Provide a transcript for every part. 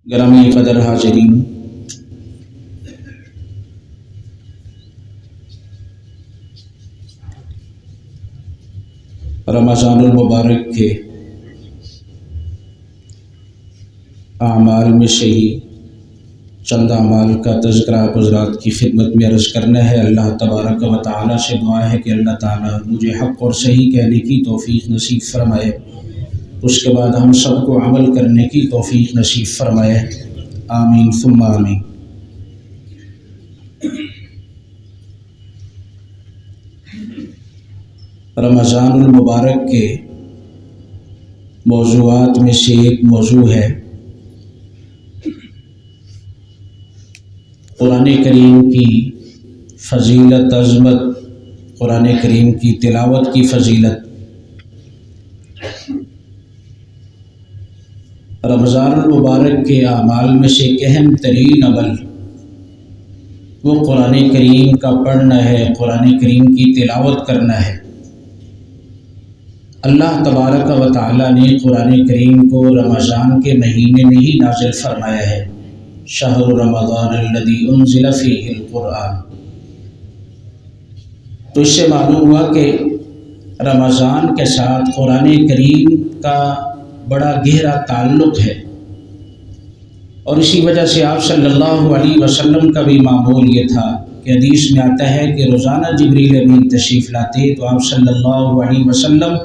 گرامی قدر حاضرین، رمضان المبارک کے اعمال میں سے ہی چند اعمال کا تذکرہ آپ حضرات کی خدمت میں عرض کرنا ہے۔ اللہ تبارک و تعالی سے دعا ہے کہ اللہ تعالی مجھے حق اور صحیح کہنے کی توفیق نصیب فرمائے، اس کے بعد ہم سب کو عمل کرنے کی توفیق نصیب فرمائے، آمین ثم آمین۔ رمضان المبارک کے موضوعات میں سے ایک موضوع ہے قرآن کریم کی فضیلت، عظمت، قرآن کریم کی تلاوت کی فضیلت۔ رمضان المبارک کے اعمال میں سے ایک اہم ترین عمل وہ قرآن کریم کا پڑھنا ہے، قرآن کریم کی تلاوت کرنا ہے۔ اللہ تبارک و تعالی نے قرآن کریم کو رمضان کے مہینے میں ہی نازل فرمایا ہے، شہر رمضان الذی انزل فیہ القرآن۔ تو اس سے معلوم ہوا کہ رمضان کے ساتھ قرآن کریم کا بڑا گہرا تعلق ہے، اور اسی وجہ سے آپ صلی اللہ علیہ وسلم کا بھی معمول یہ تھا کہ حدیث میں آتا ہے کہ روزانہ جبریل امین تشریف لاتے تو آپ صلی اللہ علیہ وسلم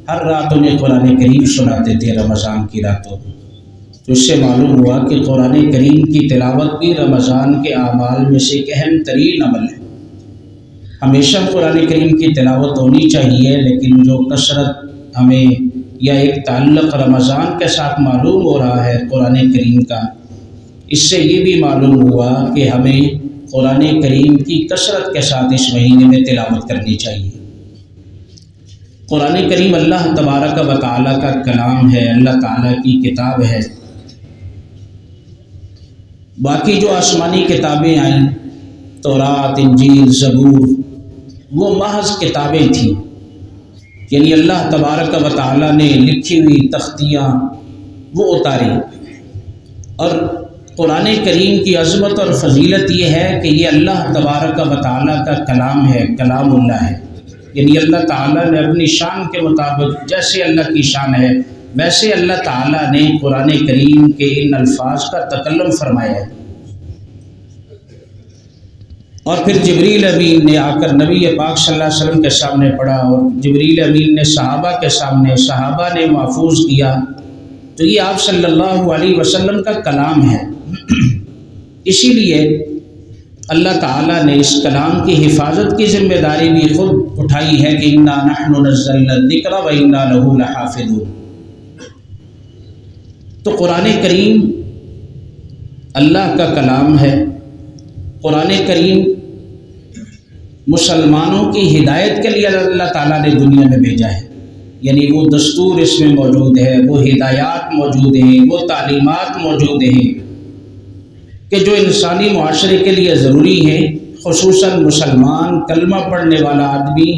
ہر رات انہیں قرآن کریم سناتے تھے رمضان کی راتوں میں۔ تو اس سے معلوم ہوا کہ قرآن کریم کی تلاوت بھی رمضان کے اعمال میں سے ایک اہم ترین عمل ہے۔ ہمیشہ قرآن کریم کی تلاوت ہونی چاہیے، لیکن جو کثرت ہمیں یا ایک تعلق رمضان کے ساتھ معلوم ہو رہا ہے قرآن کریم کا، اس سے یہ بھی معلوم ہوا کہ ہمیں قرآن کریم کی کثرت کے ساتھ اس مہینے میں تلاوت کرنی چاہیے۔ قرآن کریم اللہ تبارک و تعالیٰ کا کلام ہے، اللہ تعالیٰ کی کتاب ہے۔ باقی جو آسمانی کتابیں آئیں، تورات، انجیل، زبور، وہ محض کتابیں تھیں، یعنی اللہ تبارک و تعالیٰ نے لکھی ہوئی تختیاں وہ اتاری۔ اور قرآن کریم کی عظمت اور فضیلت یہ ہے کہ یہ اللہ تبارک و تعالیٰ کا کلام ہے، کلام اللہ ہے، یعنی اللہ تعالیٰ نے اپنی شان کے مطابق جیسے اللہ کی شان ہے ویسے اللہ تعالیٰ نے قرآن کریم کے ان الفاظ کا تکلم فرمایا ہے۔ اور پھر جبریل امین نے آ کر نبی پاک صلی اللہ علیہ وسلم کے سامنے پڑھا، اور جبریل امین نے صحابہ کے سامنے، صحابہ نے محفوظ کیا۔ تو یہ آپ صلی اللہ علیہ وسلم کا کلام ہے، اسی لیے اللہ تعالیٰ نے اس کلام کی حفاظت کی ذمہ داری بھی خود اٹھائی ہے کہ انا نحن نزلنا الذکر و انا لہ لحافظون۔ تو قرآن کریم اللہ کا کلام ہے۔ قرآن کریم مسلمانوں کی ہدایت کے لیے اللہ تعالیٰ نے دنیا میں بھیجا ہے، یعنی وہ دستور اس میں موجود ہے، وہ ہدایات موجود ہیں، وہ تعلیمات موجود ہیں کہ جو انسانی معاشرے کے لیے ضروری ہے۔ خصوصاً مسلمان کلمہ پڑھنے والا آدمی،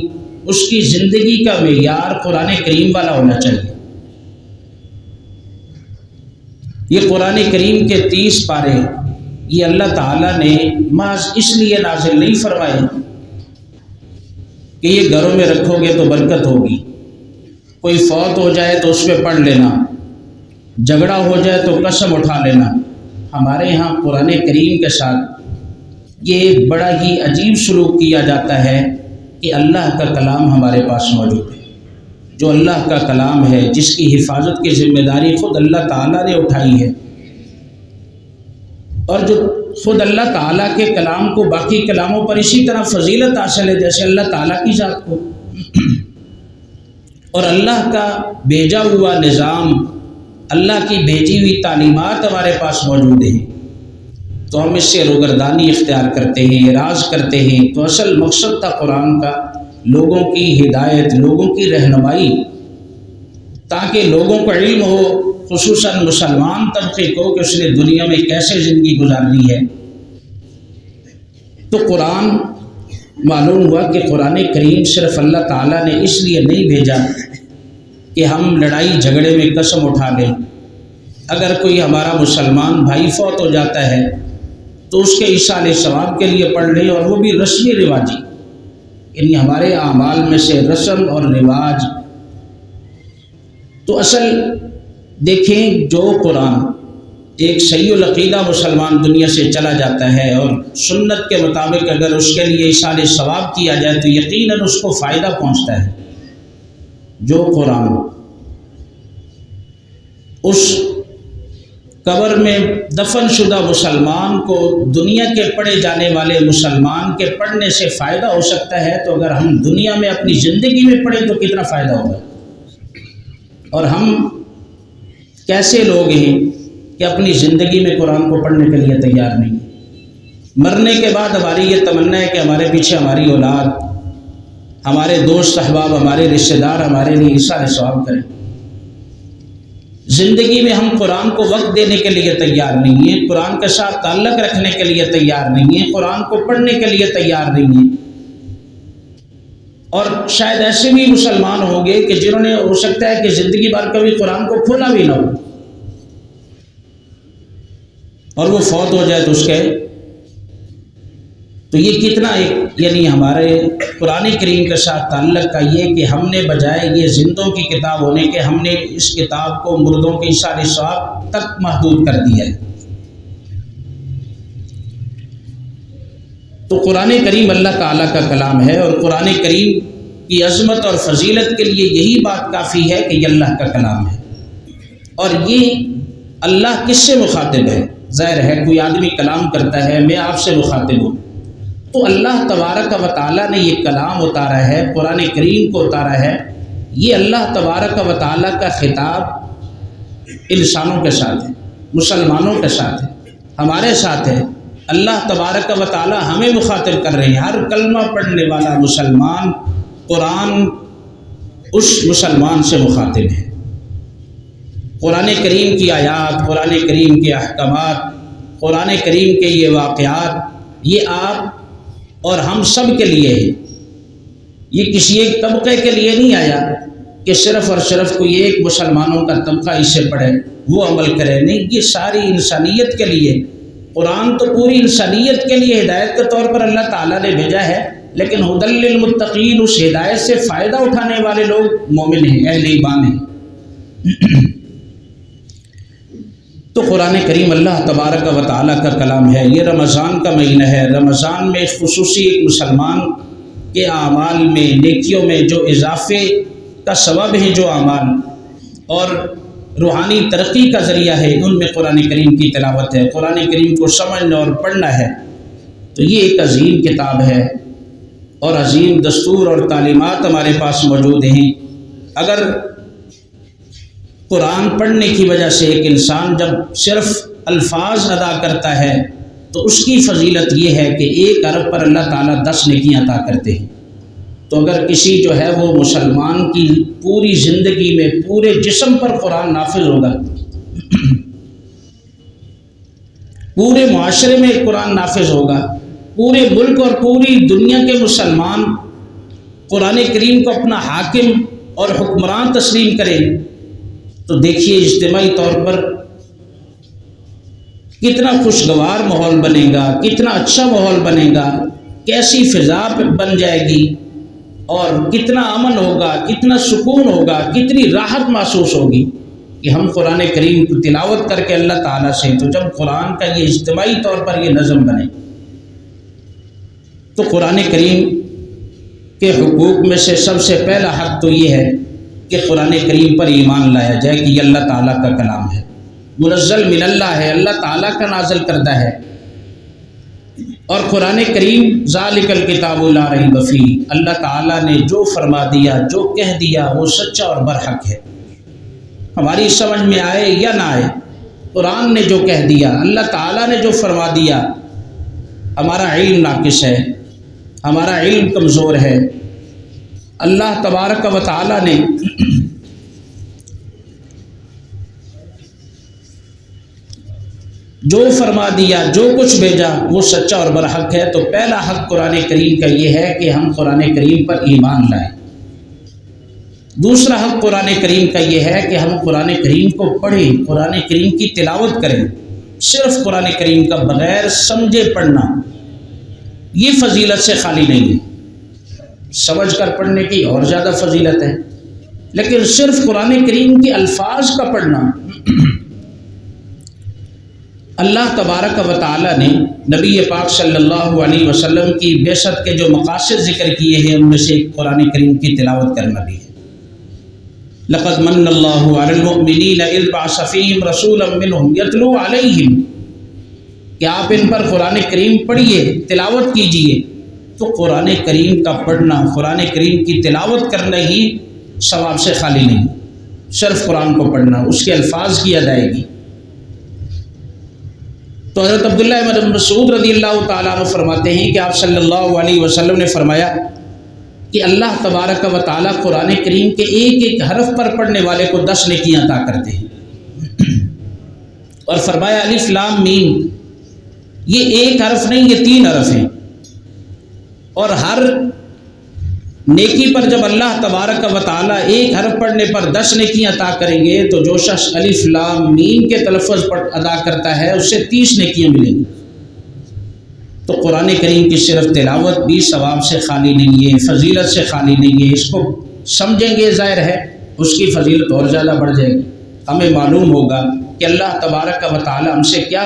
اس کی زندگی کا معیار قرآن کریم والا ہونا چاہیے۔ یہ قرآن کریم کے 30 پارے یہ اللہ تعالیٰ نے محض اس لیے نازل نہیں فرمائے کہ یہ گھروں میں رکھو گے تو برکت ہوگی، کوئی فوت ہو جائے تو اس پہ پڑھ لینا، جھگڑا ہو جائے تو قسم اٹھا لینا۔ ہمارے ہاں قرآن کریم کے ساتھ یہ بڑا ہی عجیب سلوک کیا جاتا ہے کہ اللہ کا کلام ہمارے پاس موجود ہے، جو اللہ کا کلام ہے، جس کی حفاظت کی ذمہ داری خود اللہ تعالیٰ نے اٹھائی ہے، اور جو خود اللہ تعالیٰ کے کلام کو باقی کلاموں پر اسی طرح فضیلت حاصل ہے جیسے اللہ تعالیٰ کی ذات کو، اور اللہ کا بھیجا ہوا نظام، اللہ کی بھیجی ہوئی تعلیمات ہمارے پاس موجود ہیں، تو ہم اس سے روگردانی اختیار کرتے ہیں، اعراض کرتے ہیں۔ تو اصل مقصد تھا قرآن کا لوگوں کی ہدایت، لوگوں کی رہنمائی، تاکہ لوگوں کو علم ہو، خصوصاً مسلمان طبقے کو، کہ اس نے دنیا میں کیسے زندگی گزارنی ہے۔ تو قرآن معلوم ہوا کہ قرآن کریم صرف اللہ تعالیٰ نے اس لیے نہیں بھیجا کہ ہم لڑائی جھگڑے میں قسم اٹھا لیں، اگر کوئی ہمارا مسلمان بھائی فوت ہو جاتا ہے تو اس کے ایصال ثواب کے لیے پڑھ لیں، اور وہ بھی رسمی رواجی، یعنی ہمارے اعمال میں سے رسم اور رواج۔ تو اصل دیکھیں، جو قرآن ایک صحیح العقیدہ مسلمان دنیا سے چلا جاتا ہے اور سنت کے مطابق اگر اس کے لیے ایصال ثواب کیا جائے تو یقیناً اس کو فائدہ پہنچتا ہے۔ جو قرآن اس قبر میں دفن شدہ مسلمان کو دنیا کے پڑھے جانے والے مسلمان کے پڑھنے سے فائدہ ہو سکتا ہے، تو اگر ہم دنیا میں اپنی زندگی میں پڑھیں تو کتنا فائدہ ہوگا۔ اور ہم کیسے لوگ ہیں کہ اپنی زندگی میں قرآن کو پڑھنے کے لیے تیار نہیں، مرنے کے بعد ہماری یہ تمنا ہے کہ ہمارے پیچھے ہماری اولاد، ہمارے دوست احباب، ہمارے رشتہ دار ہمارے لیے ایصال ثواب کریں۔ زندگی میں ہم قرآن کو وقت دینے کے لیے تیار نہیں ہیں، قرآن کے ساتھ تعلق رکھنے کے لیے تیار نہیں ہیں، قرآن کو پڑھنے کے لیے تیار نہیں ہیں۔ اور شاید ایسے بھی مسلمان ہوں گے کہ جنہوں نے ہو سکتا ہے کہ زندگی بھر کبھی قرآن کو کھولا بھی نہ ہو، اور وہ فوت ہو جائے تو اس کے تو یہ کتنا ایک یعنی ہمارے قرآن کریم کے ساتھ تعلق کا یہ کہ ہم نے بجائے یہ زندوں کی کتاب ہونے کے ہم نے اس کتاب کو مردوں کے ایصال ثواب تک محدود کر دیا ہے۔ تو قرآن کریم اللہ تعالیٰ کا کلام ہے، اور قرآن کریم کی عظمت اور فضیلت کے لیے یہی بات کافی ہے کہ یہ اللہ کا کلام ہے۔ اور یہ اللہ کس سے مخاطب ہے؟ ظاہر ہے کوئی آدمی کلام کرتا ہے، میں آپ سے مخاطب ہوں، تو اللہ تبارک و تعالیٰ نے یہ کلام اتارا ہے، قرآن کریم کو اتارا ہے۔ یہ اللہ تبارک و تعالیٰ کا خطاب انسانوں کے ساتھ ہے، مسلمانوں کے ساتھ ہے، ہمارے ساتھ ہے۔ اللہ تبارک و تعالیٰ ہمیں مخاطب کر رہے ہیں۔ ہر کلمہ پڑھنے والا مسلمان قرآن اس مسلمان سے مخاطب ہے۔ قرآن کریم کی آیات، قرآن کریم کے احکامات، قرآن کریم کے یہ واقعات، یہ آپ اور ہم سب کے لیے ہے۔ یہ کسی ایک طبقے کے لیے نہیں آیا کہ صرف اور صرف کوئی ایک مسلمانوں کا طبقہ اسے پڑھے، وہ عمل کرے، نہیں، یہ ساری انسانیت کے لیے۔ قرآن تو پوری انسانیت کے لیے ہدایت کے طور پر اللہ تعالیٰ نے بھیجا ہے، لیکن ہدی للمتقین، اس ہدایت سے فائدہ اٹھانے والے لوگ مومن ہیں، اہل ایمان ہیں۔ تو قرآن کریم اللہ تبارک و تعالیٰ کا کلام ہے۔ یہ رمضان کا مہینہ ہے، رمضان میں خصوصی ایک مسلمان کے اعمال میں، نیکیوں میں جو اضافے کا سبب ہے، جو اعمال اور روحانی ترقی کا ذریعہ ہے، ان میں قرآن کریم کی تلاوت ہے، قرآن کریم کو سمجھنا اور پڑھنا ہے۔ تو یہ ایک عظیم کتاب ہے اور عظیم دستور اور تعلیمات ہمارے پاس موجود ہیں۔ اگر قرآن پڑھنے کی وجہ سے ایک انسان جب صرف الفاظ ادا کرتا ہے تو اس کی فضیلت یہ ہے کہ 1 ارب پر اللہ تعالیٰ 10 نیکیاں عطا کرتے ہیں۔ تو اگر کسی جو ہے وہ مسلمان کی پوری زندگی میں پورے جسم پر قرآن نافذ ہوگا، پورے معاشرے میں قرآن نافذ ہوگا، پورے ملک اور پوری دنیا کے مسلمان قرآن کریم کو اپنا حاکم اور حکمران تسلیم کریں، تو دیکھیے اجتماعی طور پر کتنا خوشگوار ماحول بنے گا، کتنا اچھا ماحول بنے گا، کیسی فضا بن جائے گی، اور کتنا امن ہوگا، کتنا سکون ہوگا، کتنی راحت محسوس ہوگی کہ ہم قرآن کریم کی تلاوت کر کے اللہ تعالیٰ سے۔ تو جب قرآن کا یہ اجتماعی طور پر یہ نظم بنے تو قرآن کریم کے حقوق میں سے سب سے پہلا حق تو یہ ہے کہ قرآن کریم پر ایمان لایا جائے کہ یہ اللہ تعالیٰ کا کلام ہے، منزل من اللہ ہے، اللہ تعالیٰ کا نازل کردہ ہے۔ اور قرآن کریم ذالک الکتاب لا ریب فیہ، اللہ تعالیٰ نے جو فرما دیا، جو کہہ دیا، وہ سچا اور برحق ہے۔ ہماری سمجھ میں آئے یا نہ آئے، قرآن نے جو کہہ دیا، اللہ تعالیٰ نے جو فرما دیا، ہمارا علم ناقص ہے، ہمارا علم کمزور ہے، اللہ تبارک و تعالیٰ نے جو فرما دیا، جو کچھ بھیجا، وہ سچا اور برحق ہے۔ تو پہلا حق قرآن کریم کا یہ ہے کہ ہم قرآن کریم پر ایمان لائیں۔ دوسرا حق قرآن کریم کا یہ ہے کہ ہم قرآن کریم کو پڑھیں، قرآن کریم کی تلاوت کریں۔ صرف قرآن کریم کا بغیر سمجھے پڑھنا یہ فضیلت سے خالی نہیں ہے، سمجھ کر پڑھنے کی اور زیادہ فضیلت ہے، لیکن صرف قرآن کریم کے الفاظ کا پڑھنا، اللہ تبارک و تعالی نے نبی پاک صلی اللہ علیہ وسلم کی بعثت کے جو مقاصد ذکر کیے ہیں ان میں سے ایک قرآن کریم کی تلاوت کرنا بھی ہے۔ لقد من اللہ علی المؤمنین اذ بعث فیہم رسولا منہم یتلو علیہم، کہ آپ ان پر قرآن کریم پڑھیے، تلاوت کیجئے۔ تو قرآن کریم کا پڑھنا، قرآن کریم کی تلاوت کرنا ہی ثواب سے خالی نہیں، صرف قرآن کو پڑھنا، اس کے الفاظ کی ادائیگی۔ تو حضرت عبداللہ بن مسعود رضی اللہ تعالیٰ عنہ فرماتے ہیں کہ آپ صلی اللہ علیہ وسلم نے فرمایا کہ اللہ تبارک و تعالیٰ قرآن کریم کے ایک ایک حرف پر پڑھنے والے کو 10 نیکیاں عطا کرتے ہیں، اور فرمایا الف لام میم، یہ ایک حرف نہیں، یہ 3 حرف ہیں، اور ہر نیکی پر جب اللہ تبارک و تعالیٰ ایک حرف پڑھنے پر 10 نیکیاں عطا کریں گے تو جو شخص الف لام میم کے تلفظ پر ادا کرتا ہے اس سے 30 نیکیاں ملیں گی۔ تو قرآن کریم کی صرف تلاوت بھی ثواب سے خالی نہیں ہے، فضیلت سے خالی نہیں ہے، اس کو سمجھیں گے ظاہر ہے اس کی فضیلت اور زیادہ بڑھ جائے گی۔ ہمیں معلوم ہوگا کہ اللہ تبارک و تعالیٰ ہم سے کیا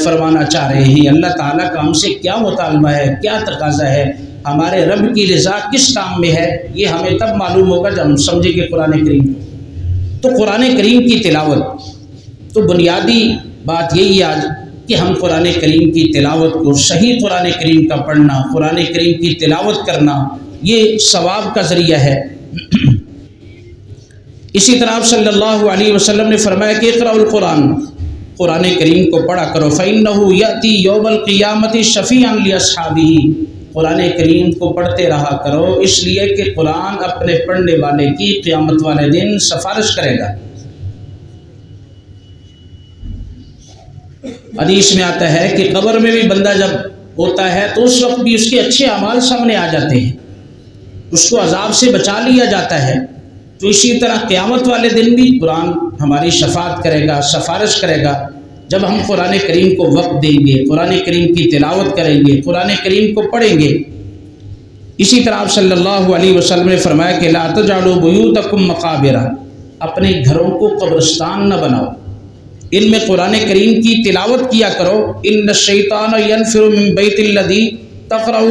فرمانا چاہ رہے ہیں، اللہ تعالیٰ کا ہم سے کیا مطالبہ ہے، کیا تقاضا ہے، ہمارے رب کی رضا کس کام میں ہے، یہ ہمیں تب معلوم ہوگا جب ہم سمجھیں گے قرآن کریم کو۔ تو قرآن کریم کی تلاوت، تو بنیادی بات یہی ہے آج کہ ہم قرآن کریم کی تلاوت کو، صحیح قرآن کریم کا پڑھنا، قرآن کریم کی تلاوت کرنا یہ ثواب کا ذریعہ ہے۔ اسی طرح آپ صلی اللہ علیہ وسلم نے فرمایا کہ اقرأوا القرآن، قرآن کریم کو پڑھا کرو، فإنہ یأتی یوم القیامۃ شفیعا لأصحابہ، قرآن کریم کو پڑھتے رہا کرو اس لیے کہ قرآن اپنے پڑھنے والے کی قیامت والے دن سفارش کرے گا۔ حدیث میں آتا ہے کہ قبر میں بھی بندہ جب ہوتا ہے تو اس وقت بھی اس کے اچھے اعمال سامنے آ جاتے ہیں، اس کو عذاب سے بچا لیا جاتا ہے۔ تو اسی طرح قیامت والے دن بھی قرآن ہماری شفاعت کرے گا، سفارش کرے گا، جب ہم قرآن کریم کو وقت دیں گے، قرآن کریم کی تلاوت کریں گے، قرآن کریم کو پڑھیں گے۔ اسی طرح آپ صلی اللہ علیہ وسلم نے فرمایا کہ لا تجعلوا بیوتکم مقابر، اپنے گھروں کو قبرستان نہ بناؤ، ان میں قرآن کریم کی تلاوت کیا کرو۔ ان الشیطان ینفر من بیت الذی تقرأ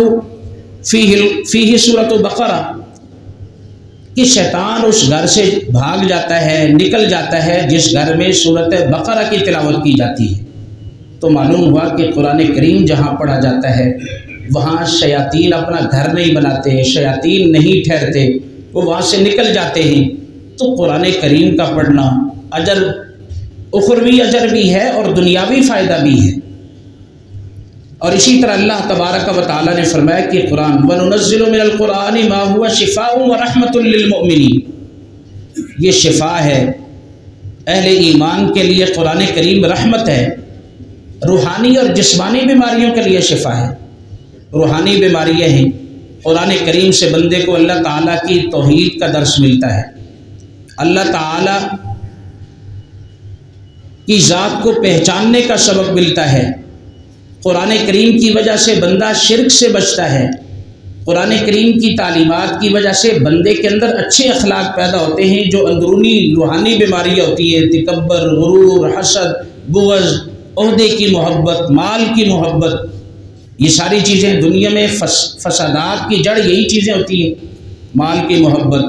فیہ سورۃ بقرہ، کہ شیطان اس گھر سے بھاگ جاتا ہے، نکل جاتا ہے جس گھر میں سورۃ بقرہ کی تلاوت کی جاتی ہے۔ تو معلوم ہوا کہ قرآن کریم جہاں پڑھا جاتا ہے وہاں شیاطین اپنا گھر نہیں بناتے، شیاطین نہیں ٹھہرتے، وہ وہاں سے نکل جاتے ہیں۔ تو قرآن کریم کا پڑھنا اجر، اخروی اجر بھی ہے اور دنیاوی فائدہ بھی ہے۔ اور اسی طرح اللہ تبارک و تعالیٰ نے فرمایا کہ قرآن وَنُنَزِّلُ مِنَ الْقُرْآنِ مَا هُوَ شِفَاءٌ وَرَحْمَةٌ لِّلْمُؤْمِنِينَ، یہ شفا ہے اہل ایمان کے لیے، قرآن کریم رحمت ہے، روحانی اور جسمانی بیماریوں کے لیے شفا ہے۔ روحانی بیماریاں ہیں، قرآن کریم سے بندے کو اللہ تعالیٰ کی توحید کا درس ملتا ہے، اللہ تعالیٰ کی ذات کو پہچاننے کا سبق ملتا ہے۔ قرآن کریم کی وجہ سے بندہ شرک سے بچتا ہے، قرآن کریم کی تعلیمات کی وجہ سے بندے کے اندر اچھے اخلاق پیدا ہوتے ہیں، جو اندرونی روحانی بیماریاں ہوتی ہیں، تکبر، غرور، حسد، بغض، عہدے کی محبت، مال کی محبت، یہ ساری چیزیں دنیا میں فسادات کی جڑ یہی چیزیں ہوتی ہیں۔ مال کی محبت،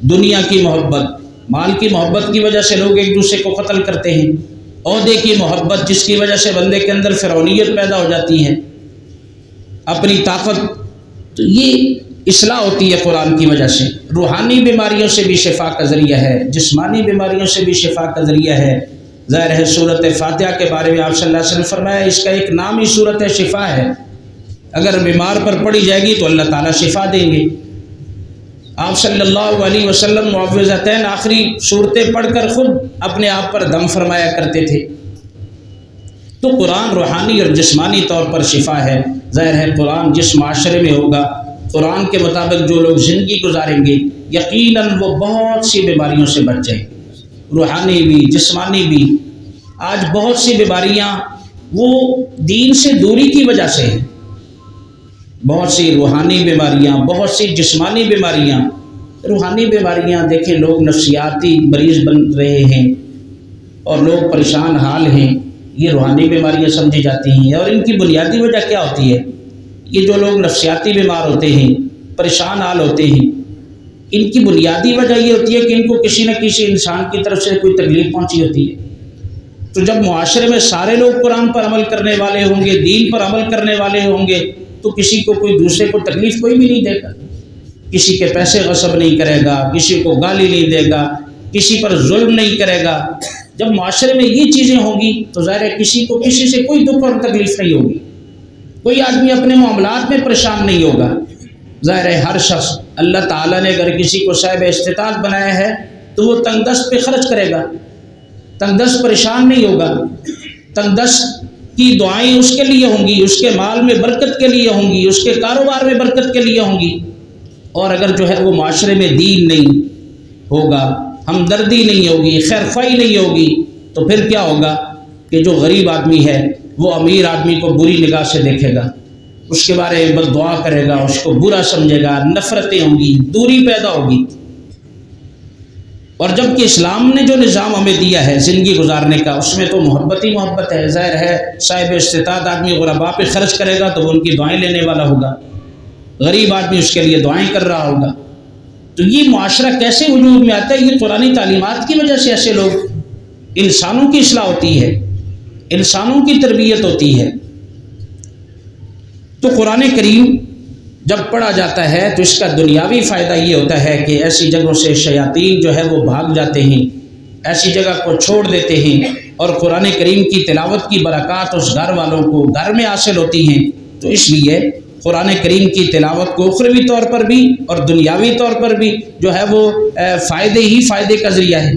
دنیا کی محبت، مال کی محبت کی وجہ سے لوگ ایک دوسرے کو قتل کرتے ہیں، عہدے کی محبت جس کی وجہ سے بندے کے اندر فرعونیت پیدا ہو جاتی ہے، اپنی طاقت، تو یہ اصلاح ہوتی ہے قرآن کی وجہ سے۔ روحانی بیماریوں سے بھی شفا کا ذریعہ ہے، جسمانی بیماریوں سے بھی شفا کا ذریعہ ہے۔ ظاہر ہے سورۃ فاتحہ کے بارے میں آپ صلی اللہ علیہ وسلم نے فرمایا اس کا ایک نام ہی سورۃ شفا ہے، اگر بیمار پر پڑھی جائے گی تو اللہ تعالیٰ شفا دیں گے۔ آپ صلی اللہ علیہ وسلم معوذتین آخری صورتیں پڑھ کر خود اپنے آپ پر دم فرمایا کرتے تھے۔ تو قرآن روحانی اور جسمانی طور پر شفا ہے۔ ظاہر ہے قرآن جس معاشرے میں ہوگا قرآن کے مطابق جو لوگ زندگی گزاریں گے یقیناً وہ بہت سی بیماریوں سے بچ جائیں گے، روحانی بھی جسمانی بھی۔ آج بہت سی بیماریاں وہ دین سے دوری کی وجہ سے ہیں، بہت سی روحانی بیماریاں، بہت سی جسمانی بیماریاں۔ روحانی بیماریاں دیکھیں، لوگ نفسیاتی مریض بن رہے ہیں اور لوگ پریشان حال ہیں، یہ روحانی بیماریاں سمجھی جاتی ہیں۔ اور ان کی بنیادی وجہ کیا ہوتی ہے؟ یہ جو لوگ نفسیاتی بیمار ہوتے ہیں، پریشان حال ہوتے ہیں، ان کی بنیادی وجہ یہ ہوتی ہے کہ ان کو کسی نہ کسی انسان کی طرف سے کوئی تکلیف پہنچی ہوتی ہے۔ تو جب معاشرے میں سارے لوگ قرآن پر عمل کرنے والے ہوں گے، دین پر عمل کرنے والے ہوں گے، تو کسی کو کوئی دوسرے کو تکلیف کوئی بھی نہیں دے گا، کسی کے پیسے غصب نہیں کرے گا، کسی کو گالی نہیں دے گا، کسی پر ظلم نہیں کرے گا۔ جب معاشرے میں یہ چیزیں ہوں گی تو ظاہر ہے کسی کو کسی سے کوئی دکھ اور تکلیف نہیں ہوگی، کوئی آدمی اپنے معاملات میں پریشان نہیں ہوگا۔ ظاہر ہے ہر شخص، اللہ تعالیٰ نے اگر کسی کو صاحب استطاعت بنایا ہے تو وہ تنگ دست پہ خرچ کرے گا، تنگ دست پریشان نہیں ہوگا۔ تنگ دست کی دعائیں اس کے لیے ہوں گی، اس کے مال میں برکت کے لیے ہوں گی، اس کے کاروبار میں برکت کے لیے ہوں گی۔ اور اگر جو ہے وہ معاشرے میں دین نہیں ہوگا، ہمدردی نہیں ہوگی، خیر خواہی نہیں ہوگی، تو پھر کیا ہوگا کہ جو غریب آدمی ہے وہ امیر آدمی کو بری نگاہ سے دیکھے گا، اس کے بارے میں بد دعا کرے گا، اس کو برا سمجھے گا، نفرتیں ہوں گی، دوری پیدا ہوگی۔ اور جب کہ اسلام نے جو نظام ہمیں دیا ہے زندگی گزارنے کا، اس میں تو محبت ہی محبت ہے۔ ظاہر ہے صاحب استطاعت آدمی غرباء پہ خرچ کرے گا تو وہ ان کی دعائیں لینے والا ہوگا، غریب آدمی اس کے لیے دعائیں کر رہا ہوگا۔ تو یہ معاشرہ کیسے وجود میں آتا ہے؟ یہ قرآنی تعلیمات کی وجہ سے ایسے لوگ، انسانوں کی اصلاح ہوتی ہے، انسانوں کی تربیت ہوتی ہے۔ تو قرآن کریم جب پڑھا جاتا ہے تو اس کا دنیاوی فائدہ یہ ہوتا ہے کہ ایسی جگہوں سے شیاطین جو ہے وہ بھاگ جاتے ہیں، ایسی جگہ کو چھوڑ دیتے ہیں، اور قرآن کریم کی تلاوت کی برکات اس گھر والوں کو گھر میں حاصل ہوتی ہیں۔ تو اس لیے قرآن کریم کی تلاوت کو اخروی طور پر بھی اور دنیاوی طور پر بھی جو ہے وہ فائدے ہی فائدے کا ذریعہ ہے۔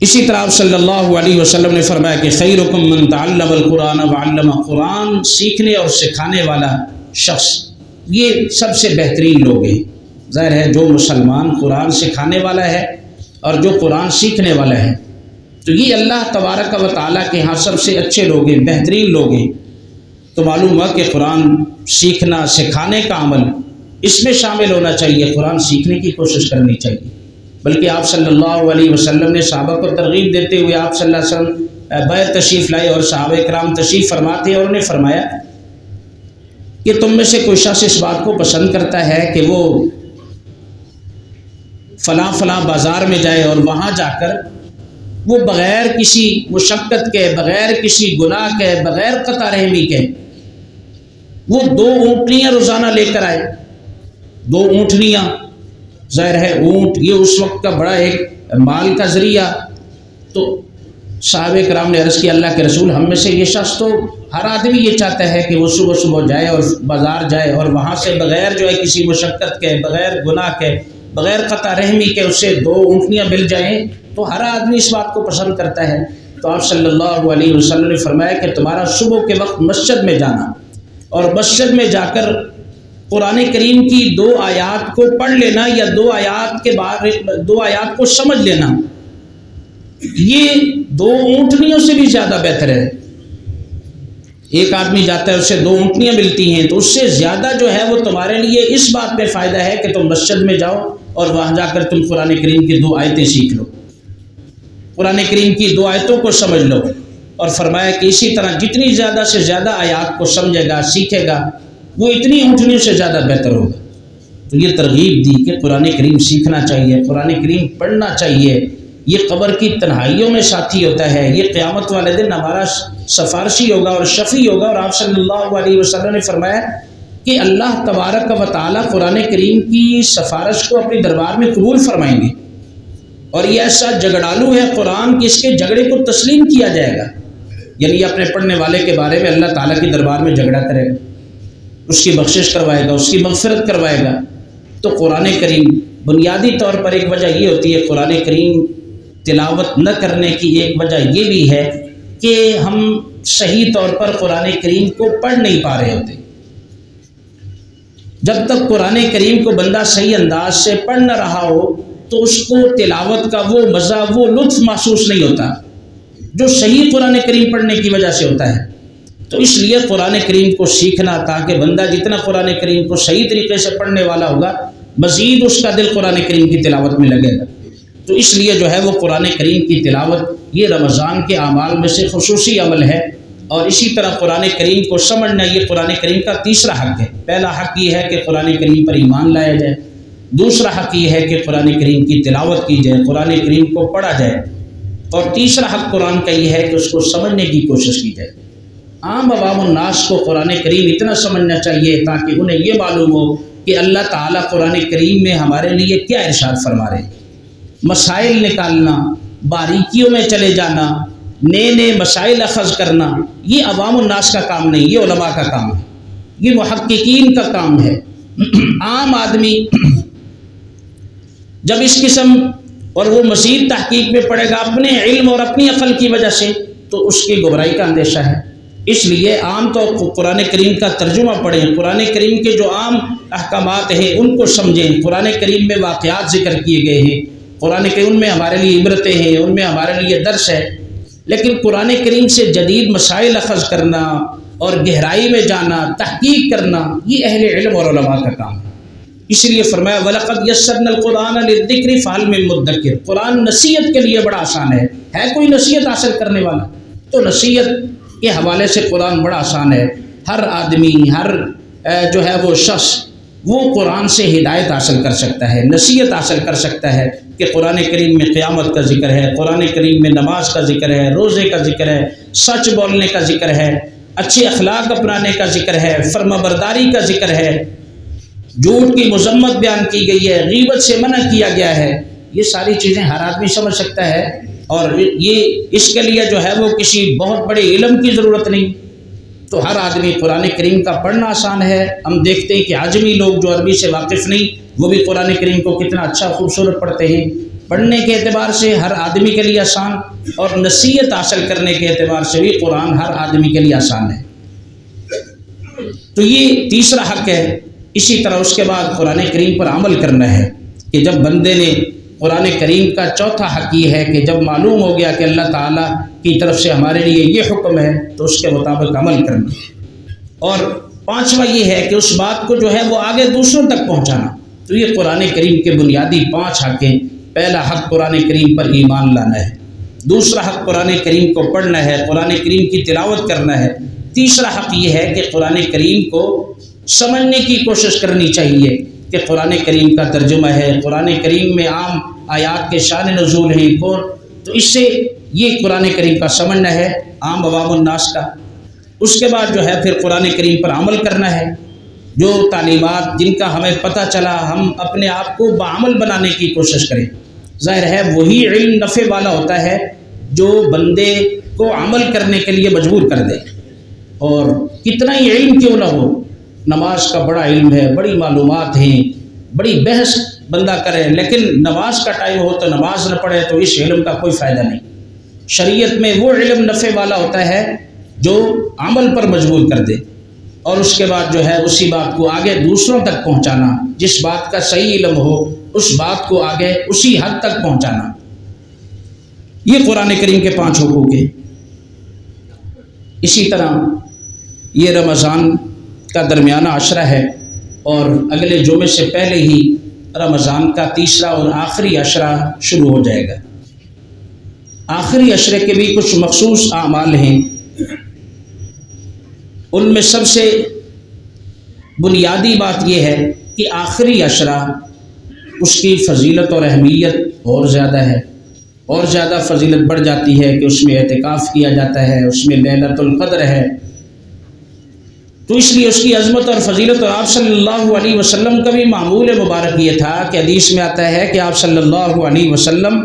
اسی طرح آپ صلی اللہ علیہ وسلم نے فرمایا کہ خیرکم من تعلم القرآن وعلمہ، قرآن سیکھنے اور سکھانے والا شخص یہ سب سے بہترین لوگ ہیں۔ ظاہر ہے جو مسلمان قرآن سکھانے والا ہے اور جو قرآن سیکھنے والا ہے تو یہ اللہ تبارک و تعالیٰ کے ہاں سب سے اچھے لوگ ہیں، بہترین لوگ ہیں۔ تو معلوم ہوا کہ قرآن سیکھنا سکھانے کا عمل اس میں شامل ہونا چاہیے، قرآن سیکھنے کی کوشش کرنی چاہیے۔ بلکہ آپ صلی اللہ علیہ وسلم نے صحابہ کو ترغیب دیتے ہوئے آپ صلی اللہ علیہ وسلم بیت تشریف لائے اور صحابہ کرام تشریف فرماتے اور انہیں فرمایا کہ تم میں سے کوئی شخص اس بات کو پسند کرتا ہے کہ وہ فلاں فلاں بازار میں جائے اور وہاں جا کر وہ بغیر کسی مشقت کے، بغیر کسی گناہ کے، بغیر قطع رحمی کے وہ 2 اونٹنیاں روزانہ لے کر آئے۔ 2 اونٹنیاں، ظاہر ہے اونٹ یہ اس وقت کا بڑا ایک مال کا ذریعہ۔ تو صحابہ کرام نے عرض کیا اللہ کے رسول، ہم میں سے یہ شخص تو ہر آدمی یہ چاہتا ہے کہ وہ صبح صبح جائے اور بازار جائے اور وہاں سے بغیر جو ہے کسی مشقت کے، بغیر گناہ کے، بغیر قطع رحمی کے اس سے 2 اونٹنیاں مل جائیں، تو ہر آدمی اس بات کو پسند کرتا ہے۔ تو آپ صلی اللہ علیہ وسلم نے فرمایا کہ تمہارا صبح کے وقت مسجد میں جانا اور مسجد میں جا کر قرآن کریم کی 2 آیات کو پڑھ لینا یا 2 آیات کے بارے 2 آیات کو سمجھ لینا، یہ 2 اونٹنیوں سے بھی زیادہ بہتر ہے۔ ایک آدمی جاتا ہے، اسے 2 اونٹنیاں ملتی ہیں، تو اس سے زیادہ جو ہے وہ تمہارے لیے اس بات میں فائدہ ہے کہ تم مسجد میں جاؤ اور وہاں جا کر تم قرآن کریم کی 2 آیتیں سیکھ لو، قرآن کریم کی 2 آیتوں کو سمجھ لو۔ اور فرمایا کہ اسی طرح جتنی زیادہ سے زیادہ آیات کو سمجھے گا، سیکھے گا، وہ اتنی اونٹنیوں سے زیادہ بہتر ہوگا۔ تو یہ ترغیب دی کہ قرآن کریم سیکھنا چاہیے، قرآن کریم پڑھنا چاہیے۔ یہ قبر کی تنہائیوں میں ساتھی ہوتا ہے، یہ قیامت والے دن ہمارا سفارشی ہوگا اور شفیع ہوگا۔ اور آپ صلی اللہ علیہ وسلم نے فرمایا کہ اللہ تبارک و تعالیٰ قرآن کریم کی سفارش کو اپنے دربار میں قبول فرمائیں گے، اور یہ ایسا جھگڑالو ہے قرآن کہ اس کے جھگڑے کو تسلیم کیا جائے گا، یعنی اپنے پڑھنے والے کے بارے میں اللہ تعالیٰ کے دربار میں جھگڑا کرے گا، اس کی بخشش کروائے گا، اس کی مغفرت کروائے گا۔ تو قرآن کریم بنیادی طور پر ایک وجہ یہ ہوتی ہے، قرآن کریم تلاوت نہ کرنے کی ایک وجہ یہ بھی ہے کہ ہم صحیح طور پر قرآن کریم کو پڑھ نہیں پا رہے ہوتے۔ جب تک قرآن کریم کو بندہ صحیح انداز سے پڑھ نہ رہا ہو تو اس کو تلاوت کا وہ مزہ، وہ لطف محسوس نہیں ہوتا جو صحیح قرآن کریم پڑھنے کی وجہ سے ہوتا ہے۔ تو اس لیے قرآن کریم کو سیکھنا، تاکہ بندہ جتنا قرآن کریم کو صحیح طریقے سے پڑھنے والا ہوگا مزید اس کا دل قرآن کریم کی تلاوت میں لگے گا۔ تو اس لیے جو ہے وہ قرآن کریم کی تلاوت یہ رمضان کے اعمال میں سے خصوصی عمل ہے۔ اور اسی طرح قرآن کریم کو سمجھنا یہ قرآن کریم کا تیسرا حق ہے۔ پہلا حق یہ ہے کہ قرآن کریم پر ایمان لایا جائے، دوسرا حق یہ ہے کہ قرآن کریم کی تلاوت کی جائے، قرآن کریم کو پڑھا جائے، اور تیسرا حق قرآن کا یہ ہے کہ اس کو سمجھنے کی کوشش کی جائے۔ عام عوام الناس کو قرآن کریم اتنا سمجھنا چاہیے تاکہ انہیں یہ معلوم ہو کہ اللہ تعالیٰ قرآن کریم میں ہمارے لیے کیا ارشاد فرما رہے ہیں۔ مسائل نکالنا، باریکیوں میں چلے جانا، نئے نئے مسائل اخذ کرنا، یہ عوام الناس کا کام نہیں، یہ علماء کا کام ہے، یہ محققین کا کام ہے۔ عام آدمی جب اس قسم اور وہ مزید تحقیق میں پڑے گا اپنے علم اور اپنی عقل کی وجہ سے، تو اس کی گمراہی کا اندیشہ ہے۔ اس لیے عام طور پر قرآن کریم کا ترجمہ پڑھیں، قرآن کریم کے جو عام احکامات ہیں ان کو سمجھیں۔ قرآن کریم میں واقعات ذکر کیے گئے ہیں، قرآن کریم میں ہمارے لیے عبرتیں ہیں، ان میں ہمارے لیے درس ہے، لیکن قرآن کریم سے جدید مسائل اخذ کرنا اور گہرائی میں جانا، تحقیق کرنا، یہ اہل علم اور علماء کا کام ہے۔ اس لیے فرمایا وَلَقَدْ يَسَّرْنَا الْقُرْآنَ لِلذِّكْرِ فَهَلْ مِن مُدَّكِرٍ۔ قرآن نصیحت کے لیے بڑا آسان ہے کوئی نصیحت حاصل کرنے والا؟ تو نصیحت کے حوالے سے قرآن بڑا آسان ہے۔ ہر آدمی، ہر جو ہے وہ شخص وہ قرآن سے ہدایت حاصل کر سکتا ہے، نصیحت حاصل کر سکتا ہے کہ قرآن کریم میں قیامت کا ذکر ہے، قرآن کریم میں نماز کا ذکر ہے، روزے کا ذکر ہے، سچ بولنے کا ذکر ہے، اچھے اخلاق اپنانے کا ذکر ہے، فرما برداری کا ذکر ہے، جھوٹ کی مذمت بیان کی گئی ہے، غیبت سے منع کیا گیا ہے۔ یہ ساری چیزیں ہر آدمی سمجھ سکتا ہے، اور یہ اس کے لیے جو ہے وہ کسی بہت بڑے علم کی ضرورت نہیں۔ تو ہر آدمی قرآن کریم کا پڑھنا آسان ہے۔ ہم دیکھتے ہیں کہ عجمی لوگ جو عربی سے واقف نہیں وہ بھی قرآن کریم کو کتنا اچھا خوبصورت پڑھتے ہیں۔ پڑھنے کے اعتبار سے ہر آدمی کے لیے آسان، اور نصیحت حاصل کرنے کے اعتبار سے بھی قرآن ہر آدمی کے لیے آسان ہے۔ تو یہ تیسرا حق ہے۔ اسی طرح اس کے بعد قرآن کریم پر عمل کرنا ہے کہ جب بندے نے قرآن کریم کا چوتھا حق یہ ہے کہ جب معلوم ہو گیا کہ اللہ تعالیٰ کی طرف سے ہمارے لیے یہ حکم ہے تو اس کے مطابق عمل کرنا، اور پانچواں یہ ہے کہ اس بات کو جو ہے وہ آگے دوسروں تک پہنچانا۔ تو یہ قرآن کریم کے بنیادی 5 حق ہیں۔ پہلا حق قرآن کریم پر ایمان لانا ہے، دوسرا حق قرآن کریم کو پڑھنا ہے، قرآن کریم کی تلاوت کرنا ہے، تیسرا حق یہ ہے کہ قرآن کریم کو سمجھنے کی کوشش کرنی چاہیے کہ قرآن کریم کا ترجمہ ہے، قرآن کریم میں عام آیات کے شان نزول ہیں، تو اس سے یہ قرآن کریم کا سمجھنا ہے عام عوام الناس کا۔ اس کے بعد جو ہے پھر قرآن کریم پر عمل کرنا ہے۔ جو تعلیمات جن کا ہمیں پتہ چلا ہم اپنے آپ کو بعمل بنانے کی کوشش کریں۔ ظاہر ہے وہی علم نفع والا ہوتا ہے جو بندے کو عمل کرنے کے لیے مجبور کر دے، اور کتنا ہی علم کیوں نہ ہو، نماز کا بڑا علم ہے، بڑی معلومات ہیں، بڑی بحث بندہ کرے، لیکن نماز کا ٹائم ہو تو نماز نہ پڑھے تو اس علم کا کوئی فائدہ نہیں۔ شریعت میں وہ علم نفع والا ہوتا ہے جو عمل پر مجبور کر دے، اور اس کے بعد جو ہے اسی بات کو آگے دوسروں تک پہنچانا، جس بات کا صحیح علم ہو اس بات کو آگے اسی حد تک پہنچانا۔ یہ قرآن کریم کے 5 حقوق ہیں۔ اسی طرح یہ رمضان کا درمیانہ عشرہ ہے، اور اگلے جمعے سے پہلے ہی رمضان کا تیسرا اور آخری عشرہ شروع ہو جائے گا۔ آخری عشرے کے بھی کچھ مخصوص اعمال ہیں، ان میں سب سے بنیادی بات یہ ہے کہ آخری عشرہ اس کی فضیلت اور اہمیت اور زیادہ ہے، اور زیادہ فضیلت بڑھ جاتی ہے کہ اس میں اعتکاف کیا جاتا ہے، اس میں لیلۃ القدر ہے۔ تو اس لیے اس کی عظمت اور فضیلت، اور آپ صلی اللہ علیہ وسلم کا بھی معمول مبارک یہ تھا کہ حدیث میں آتا ہے کہ آپ صلی اللہ علیہ وسلم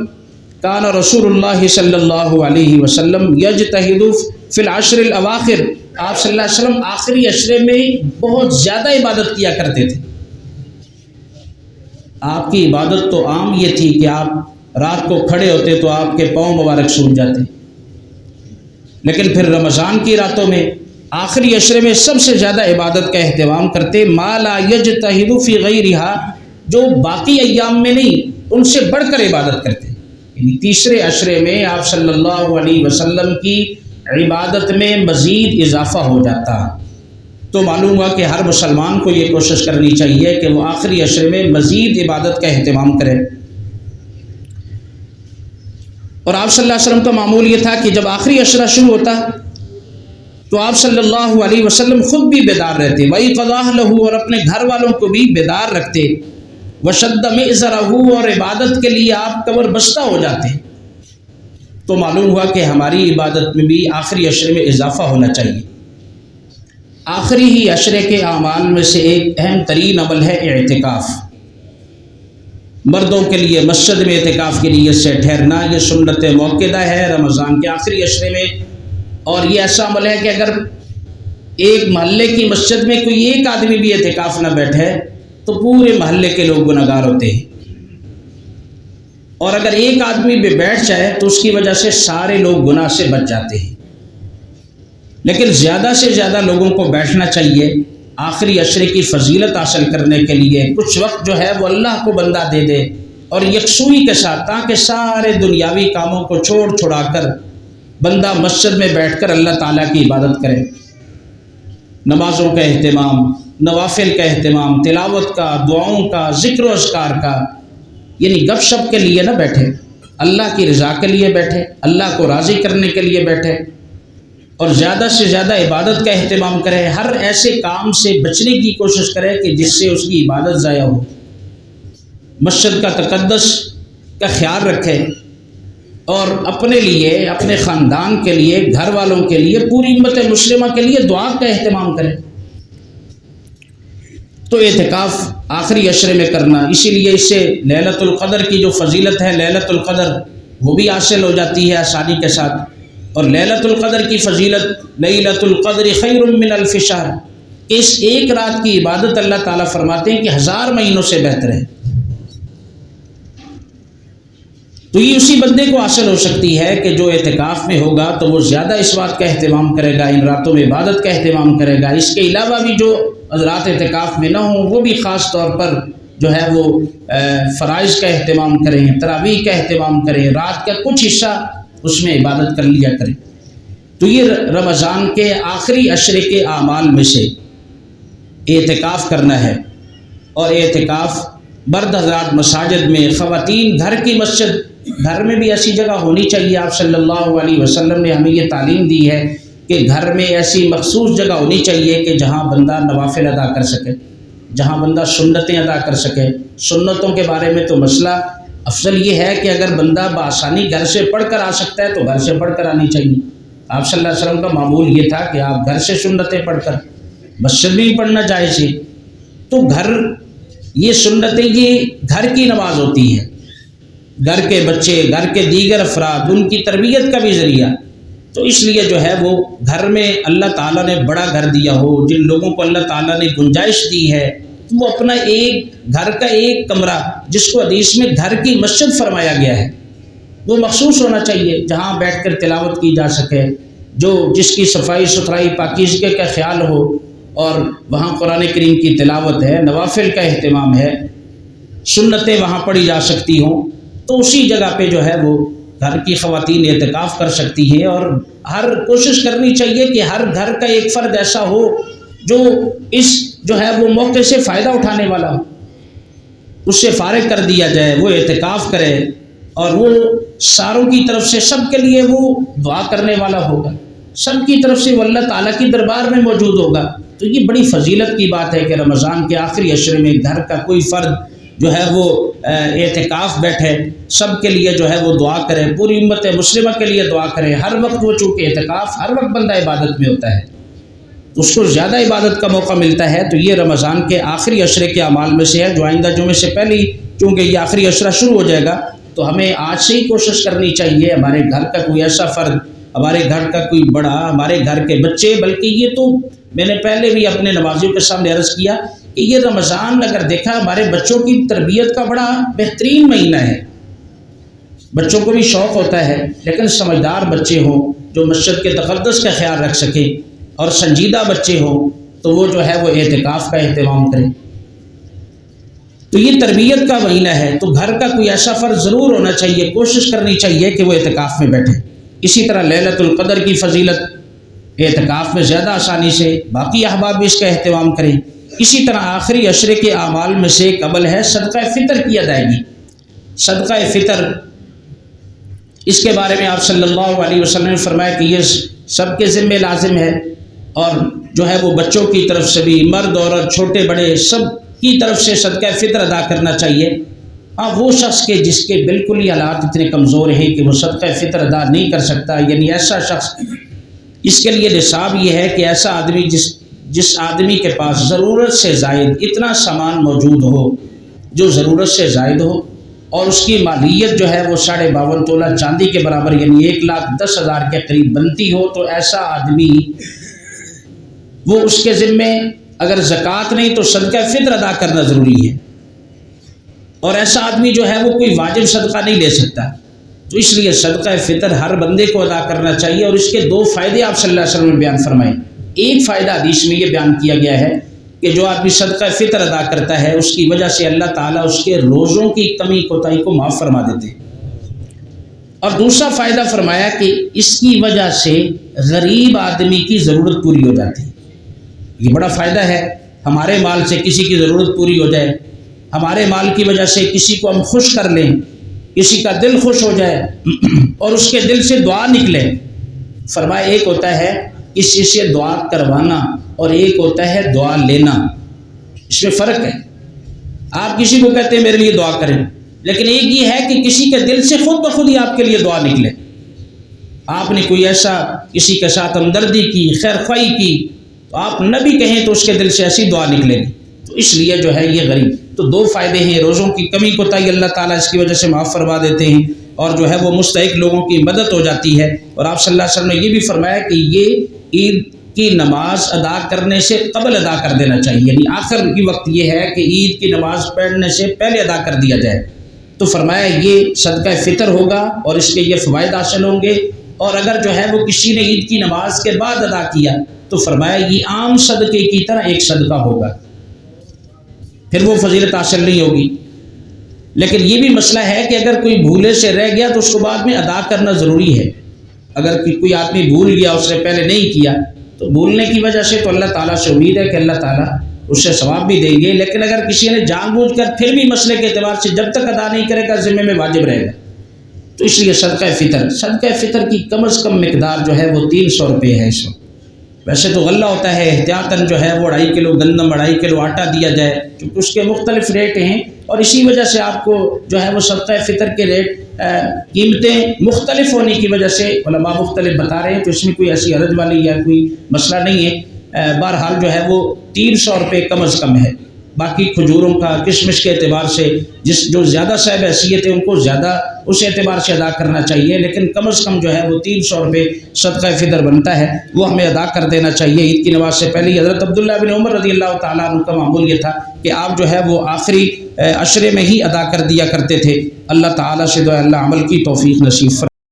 کان رسول اللہ صلی اللہ علیہ وسلم یجتہد فی العشر الاواخر، آپ صلی اللہ علیہ وسلم آخری عشرے میں بہت زیادہ عبادت کیا کرتے تھے۔ آپ کی عبادت تو عام یہ تھی کہ آپ رات کو کھڑے ہوتے تو آپ کے پاؤں مبارک سوج جاتے، لیکن پھر رمضان کی راتوں میں آخری عشرے میں سب سے زیادہ عبادت کا اہتمام کرتے، ما لا یجتہد فی غیرہا، جو باقی ایام میں نہیں ان سے بڑھ کر عبادت کرتے، یعنی تیسرے عشرے میں آپ صلی اللہ علیہ وسلم کی عبادت میں مزید اضافہ ہو جاتا۔ تو معلوم ہوا کہ ہر مسلمان کو یہ کوشش کرنی چاہیے کہ وہ آخری عشرے میں مزید عبادت کا اہتمام کرے۔ اور آپ صلی اللہ علیہ وسلم کا معمول یہ تھا کہ جب آخری عشرہ شروع ہوتا تو آپ صلی اللہ علیہ وسلم خود بھی بیدار رہتے، وَإِقَضَاهَ لَهُ، اور اپنے گھر والوں کو بھی بیدار رکھتے، وَشَدَّ مِئْزَرَهُ، اور عبادت کے لیے آپ کمر بستہ ہو جاتے۔ تو معلوم ہوا کہ ہماری عبادت میں بھی آخری عشرے میں اضافہ ہونا چاہیے۔ آخری ہی عشرے کے اعمال میں سے ایک اہم ترین عمل ہے اعتکاف۔ مردوں کے لیے مسجد میں اعتکاف کی نیت سے ٹھہرنا یہ سنت موقدہ ہے رمضان کے آخری عشرے میں، اور یہ ایسا عمل ہے کہ اگر ایک محلے کی مسجد میں کوئی ایک آدمی بھی اعتکاف نہ بیٹھے تو پورے محلے کے لوگ گنہگار ہوتے ہیں، اور اگر ایک آدمی بھی بیٹھ جائے تو اس کی وجہ سے سارے لوگ گناہ سے بچ جاتے ہیں۔ لیکن زیادہ سے زیادہ لوگوں کو بیٹھنا چاہیے آخری عشرے کی فضیلت حاصل کرنے کے لیے، کچھ وقت جو ہے وہ اللہ کو بندہ دے دے اور یکسوئی کے ساتھ، تاکہ سارے دنیاوی کاموں کو چھوڑ چھڑا کر بندہ مسجد میں بیٹھ کر اللہ تعالیٰ کی عبادت کرے۔ نمازوں کا اہتمام، نوافل کا اہتمام، تلاوت کا، دعاؤں کا، ذکر و اذکار کا، یعنی گپ شپ کے لیے نہ بیٹھے، اللہ کی رضا کے لیے بیٹھے، اللہ کو راضی کرنے کے لیے بیٹھے، اور زیادہ سے زیادہ عبادت کا اہتمام کرے۔ ہر ایسے کام سے بچنے کی کوشش کرے کہ جس سے اس کی عبادت ضائع ہو۔ مسجد کا تقدس کا خیال رکھے، اور اپنے لیے، اپنے خاندان کے لیے، گھر والوں کے لیے، پوری امت مسلمہ کے لیے دعا کا اہتمام کرے۔ تو اعتکاف آخری عشرے میں کرنا، اسی لیے اس سے لیلۃ القدر کی جو فضیلت ہے، لیلۃ القدر، وہ بھی حاصل ہو جاتی ہے آسانی کے ساتھ۔ اور لیلۃ القدر کی فضیلت، لیلۃ القدر خیر من الف شہر، اس ایک رات کی عبادت اللہ تعالیٰ فرماتے ہیں کہ 1000 مہینوں سے بہتر ہے۔ تو یہ اسی بندے کو حاصل ہو سکتی ہے کہ جو اعتکاف میں ہوگا تو وہ زیادہ اس بات کا اہتمام کرے گا، ان راتوں میں عبادت کا اہتمام کرے گا۔ اس کے علاوہ بھی جو حضرات اعتکاف میں نہ ہوں وہ بھی خاص طور پر جو ہے وہ فرائض کا اہتمام کریں، تراویح کا اہتمام کریں، رات کا کچھ حصہ اس میں عبادت کر لیا کریں۔ تو یہ رمضان کے آخری عشرے کے اعمال میں سے اعتکاف کرنا ہے۔ اور اعتکاف مرد حضرات مساجد میں، خواتین گھر کی مسجد، گھر میں بھی ایسی جگہ ہونی چاہیے۔ آپ صلی اللہ علیہ وسلم نے ہمیں یہ تعلیم دی ہے کہ گھر میں ایسی مخصوص جگہ ہونی چاہیے کہ جہاں بندہ نوافل ادا کر سکے، جہاں بندہ سنتیں ادا کر سکے۔ سنتوں کے بارے میں تو مسئلہ افضل یہ ہے کہ اگر بندہ بآسانی گھر سے پڑھ کر آ سکتا ہے تو گھر سے پڑھ کر آنی چاہیے۔ آپ صلی اللہ علیہ وسلم کا معمول یہ تھا کہ آپ گھر سے سنتیں پڑھ کر، مسجد میں بھی پڑھنا جائز ہے۔ تو گھر، یہ سنتیں یہ گھر کی نماز ہوتی ہے، گھر کے بچے، گھر کے دیگر افراد، ان کی تربیت کا بھی ذریعہ۔ تو اس لیے جو ہے وہ گھر میں اللہ تعالیٰ نے بڑا گھر دیا ہو، جن لوگوں کو اللہ تعالیٰ نے گنجائش دی ہے، وہ اپنا ایک گھر کا ایک کمرہ، جس کو حدیث میں گھر کی مسجد فرمایا گیا ہے، وہ مخصوص ہونا چاہیے، جہاں بیٹھ کر تلاوت کی جا سکے، جس کی صفائی ستھرائی پاکیزگی کا خیال ہو، اور وہاں قرآن کریم کی تلاوت ہے، نوافل کا اہتمام ہے، سنتیں وہاں پڑھی جا سکتی ہوں۔ تو اسی جگہ پہ جو ہے وہ گھر کی خواتین اعتکاف کر سکتی ہیں، اور ہر کوشش کرنی چاہیے کہ ہر گھر کا ایک فرد ایسا ہو جو اس جو ہے وہ موقع سے فائدہ اٹھانے والا ہو، اس سے فارغ کر دیا جائے، وہ اعتکاف کرے، اور وہ ساروں کی طرف سے سب کے لیے وہ دعا کرنے والا ہوگا، سب کی طرف سے وہ اللہ تعالیٰ کی دربار میں موجود ہوگا۔ تو یہ بڑی فضیلت کی بات ہے کہ رمضان کے آخری عشرے میں گھر کا کوئی فرد جو ہے وہ اعتکاف بیٹھے، سب کے لیے جو ہے وہ دعا کرے، پوری امت مسلمہ کے لیے دعا کرے۔ ہر وقت وہ، چونکہ اعتکاف ہر وقت بندہ عبادت میں ہوتا ہے، اس کو زیادہ عبادت کا موقع ملتا ہے۔ تو یہ رمضان کے آخری عشرے کے اعمال میں سے ہے، جو آئندہ جمعے سے پہلے ہی چونکہ یہ آخری عشرہ شروع ہو جائے گا، تو ہمیں آج سے ہی کوشش کرنی چاہیے، ہمارے گھر کا کوئی ایسا فرد، ہمارے گھر کا کوئی بڑا، ہمارے گھر کے بچے، بلکہ یہ تو میں نے پہلے بھی اپنے نمازیوں کے سامنے عرض کیا کہ یہ رمضان اگر دیکھا ہمارے بچوں کی تربیت کا بڑا بہترین مہینہ ہے۔ بچوں کو بھی شوق ہوتا ہے، لیکن سمجھدار بچے ہوں جو مسجد کے تقدس کا خیال رکھ سکیں، اور سنجیدہ بچے ہوں تو وہ جو ہے وہ اعتکاف کا اہتمام کریں۔ تو یہ تربیت کا مہینہ ہے، تو گھر کا کوئی ایسا فرد ضرور ہونا چاہیے، کوشش کرنی چاہیے کہ وہ اعتکاف میں بیٹھے۔ اسی طرح لیلۃ القدر کی فضیلت اعتکاف میں زیادہ آسانی سے باقی احباب بھی اس کا اہتمام کریں۔ اسی طرح آخری عشرے کے اعمال میں سے ایک عمل ہے صدقہ فطر کی ادائیگی۔ صدقہ فطر، اس کے بارے میں آپ صلی اللہ علیہ وسلم نے فرمایا کہ یہ سب کے ذمہ لازم ہے، اور جو ہے وہ بچوں کی طرف سے بھی، مرد عورت چھوٹے بڑے سب کی طرف سے صدقہ فطر ادا کرنا چاہیے۔ ہاں وہ شخص کے جس کے بالکل ہی حالات اتنے کمزور ہیں کہ وہ صدقہ فطر ادا نہیں کر سکتا، یعنی ایسا شخص، اس کے لیے نصاب یہ ہے کہ ایسا آدمی جس آدمی کے پاس ضرورت سے زائد اتنا سامان موجود ہو جو ضرورت سے زائد ہو، اور اس کی مالیت جو ہے وہ 52.5 تولہ چاندی کے برابر یعنی 1,10,000 کے قریب بنتی ہو، تو ایسا آدمی وہ اس کے ذمے اگر زکوٰۃ نہیں تو صدقہ فطر ادا کرنا ضروری ہے، اور ایسا آدمی جو ہے وہ کوئی واجب صدقہ نہیں لے سکتا۔ تو اس لیے صدقہ فطر ہر بندے کو ادا کرنا چاہیے، اور اس کے 2 فائدے آپ صلی اللہ علیہ وسلم نے بیان فرمائے۔ ایک فائدہ حدیث میں یہ بیان کیا گیا ہے کہ جو آدمی صدقہ فطر ادا کرتا ہے اس کی وجہ سے اللہ تعالیٰ اس کے روزوں کی کمی کوتاہی کو معاف فرما دیتے ہیں۔ اور دوسرا فائدہ فرمایا کہ اس کی وجہ سے غریب آدمی کی ضرورت پوری ہو جاتی ہے۔ یہ بڑا فائدہ ہے، ہمارے مال سے کسی کی ضرورت پوری ہو جائے، ہمارے مال کی وجہ سے کسی کو ہم خوش کر لیں، کسی کا دل خوش ہو جائے اور اس کے دل سے دعا نکلے۔ فرمایا ایک ہوتا ہے کسی سے دعا کروانا اور ایک ہوتا ہے دعا لینا، اس میں فرق ہے۔ آپ کسی کو کہتے ہیں میرے لیے دعا کریں، لیکن ایک یہ ہے کہ کسی کے دل سے خود بخود ہی آپ کے لیے دعا نکلے، آپ نے کوئی ایسا کسی کے ساتھ ہمدردی کی، خیر خواہی کی، تو آپ نہ بھی کہیں تو اس کے دل سے ایسی دعا نکلے گی۔ تو اس لیے جو ہے یہ غریب، تو 2 فائدے ہیں، روزوں کی کمی کوتاہی اللہ تعالیٰ اس کی وجہ سے معاف فرما دیتے ہیں، اور جو ہے وہ مستحق لوگوں کی مدد ہو جاتی ہے۔ اور آپ صلی اللہ علیہ وسلم نے یہ بھی فرمایا کہ یہ عید کی نماز ادا کرنے سے قبل ادا کر دینا چاہیے، یعنی آخر کی وقت یہ ہے کہ عید کی نماز پڑھنے سے پہلے ادا کر دیا جائے۔ تو فرمایا یہ صدقہ فطر ہوگا اور اس کے یہ فوائد حاصل ہوں گے، اور اگر جو ہے وہ کسی نے عید کی نماز کے بعد ادا کیا تو فرمایا یہ عام صدقے کی طرح ایک صدقہ ہوگا، پھر وہ فضیلت حاصل نہیں ہوگی۔ لیکن یہ بھی مسئلہ ہے کہ اگر کوئی بھولے سے رہ گیا تو اس کو بعد میں ادا کرنا ضروری ہے۔ اگر کوئی آدمی بھول گیا، اس نے پہلے نہیں کیا، تو بھولنے کی وجہ سے تو اللہ تعالیٰ سے امید ہے کہ اللہ تعالیٰ اس سے ثواب بھی دیں گے، لیکن اگر کسی نے جان بوجھ کر پھر بھی مسئلے کے اعتبار سے جب تک ادا نہیں کرے گا ذمے میں واجب رہے گا۔ تو اس لیے صدقہ فطر کی کم از کم مقدار جو ہے وہ 300 روپے ہے اس وقت۔ ویسے تو غلہ ہوتا ہے، احتیاطاً جو ہے وہ 2.5 کلو گندم 2.5 کلو آٹا دیا جائے، کیونکہ اس کے مختلف ریٹ ہیں، اور اسی وجہ سے آپ کو جو ہے وہ صدقہ فطر کے ریٹ قیمتیں مختلف ہونے کی وجہ سے علماء مختلف بتا رہے ہیں، تو اس میں کوئی ایسی حرج والی یا کوئی مسئلہ نہیں ہے۔ بہرحال جو ہے وہ 300 روپے کم از کم ہے۔ باقی کھجوروں کا کشمش کے اعتبار سے جو زیادہ صاحب حیثیت ہے ان کو زیادہ اس اعتبار سے ادا کرنا چاہیے، لیکن کم از کم جو ہے وہ 300 روپے صدقہ فطر بنتا ہے، وہ ہمیں ادا کر دینا چاہیے عید کی نماز سے پہلے۔ حضرت عبداللہ بن عمر رضی اللہ تعالیٰ عنہ کا معمول یہ تھا کہ آپ جو ہے وہ آخری عشرے میں ہی ادا کر دیا کرتے تھے۔ اللہ تعالیٰ سے دعا اللہ عمل کی توفیق نصیب فرمائے۔